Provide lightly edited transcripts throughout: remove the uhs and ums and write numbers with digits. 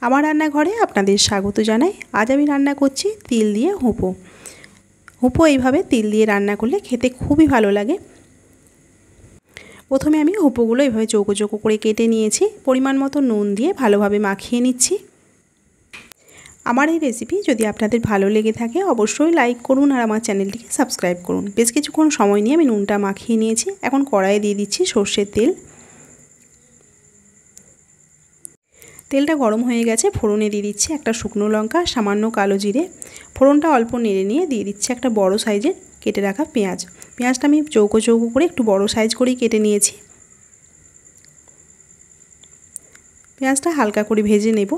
আমার রান্নাঘরে আপনাদের স্বাগত জানাই। আজ আমি রান্না করছি তিল দিয়ে হুঁপো। হুঁপো এইভাবে তিল দিয়ে রান্না করলে খেতে খুবই ভালো লাগে। প্রথমে আমি হুঁপোগুলো এইভাবে চৌকো চৌকো করে কেটে নিয়েছি। পরিমাণ মতো নুন দিয়ে ভালোভাবে মাখিয়ে নিচ্ছি। আমার এই রেসিপি যদি আপনাদের ভালো লেগে থাকে অবশ্যই লাইক করুন আর আমার চ্যানেলটিকে সাবস্ক্রাইব করুন। বেশ কিছুক্ষণ সময় নিয়ে আমি নুনটা মাখিয়ে নিয়েছি। এখন কড়াইয়ে দিয়ে দিচ্ছি সর্ষের তেল। তেলটা গরম হয়ে গেছে, ফোড়নে দিয়ে দিচ্ছি একটা শুকনো লঙ্কা, সামান্য কালো জিরে। ফোড়নটা অল্প নেড়ে নিয়ে দিয়ে দিচ্ছি একটা বড় সাইজের কেটে রাখা পেঁয়াজ। পেঁয়াজটা আমি চৌকো চৌকো করে একটু বড় সাইজ করেই কেটে নিয়েছি। পেঁয়াজটা হালকা করে ভেজে নেব।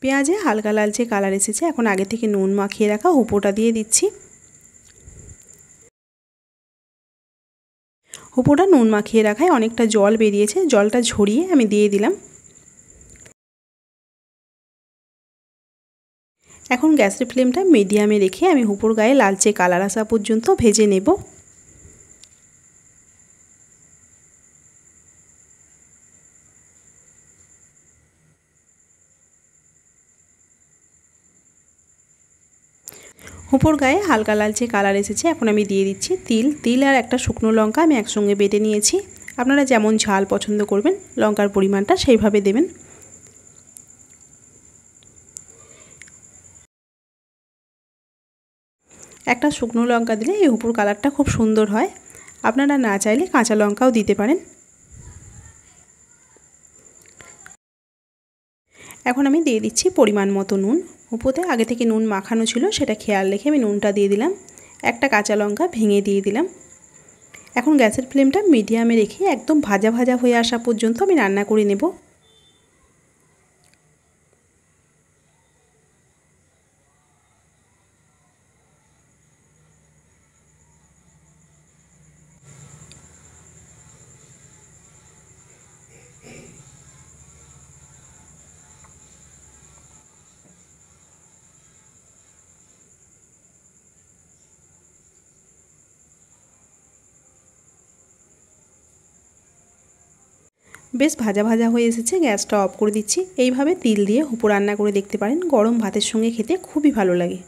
পেঁয়াজে হালকা লালচে কালার এসেছে। এখন আগে থেকে নুন মাখিয়ে রাখা হুঁপোটা দিয়ে দিচ্ছি। হুঁপোটা নুন মাখিয়ে রাখায় অনেকটা জল বেরিয়েছে, জলটা ঝরিয়ে আমি দিয়ে দিলাম। এখন গ্যাসের ফ্লেমটা মিডিয়ামে রেখে আমি হুঁপোর গায়ে লালচে কালার আসা পর্যন্ত ভেজে নেব। হুঁপোর গায়ে হালকা লালচে কালার এসেছে। এখন আমি দিয়ে দিচ্ছি তিল আর একটা শুকনো লঙ্কা আমি একসঙ্গে বেটে নিয়েছি। আপনারা যেমন ঝাল পছন্দ করবেন লঙ্কার পরিমাণটা সেইভাবে দেবেন। একটা শুকনো লঙ্কা দিলে এই হুঁপোর কালারটা খুব সুন্দর হয়। আপনারা না চাইলে কাঁচা লঙ্কাও দিতে পারেন। এখন আমি দিয়ে দিচ্ছি পরিমাণ মতো নুন। হুঁপোতে আগে থেকে নুন মাখানো ছিল, সেটা খেয়াল রেখে আমি নুনটা দিয়ে দিলাম। একটা কাঁচা লঙ্কা ভেঙে দিয়ে দিলাম। এখন গ্যাসের ফ্লেমটা মিডিয়ামে রেখে একদম ভাজা ভাজা হয়ে আসা পর্যন্ত আমি রান্না করে নেব। বেশ ভাজা ভাজা হয়ে এসেছে, গ্যাসটা অফ করে দিচ্ছি। এইভাবে তিল দিয়ে হুঁপো রান্না করে দেখতে পারেন, গরম ভাতের সঙ্গে খেতে খুবই ভালো লাগে।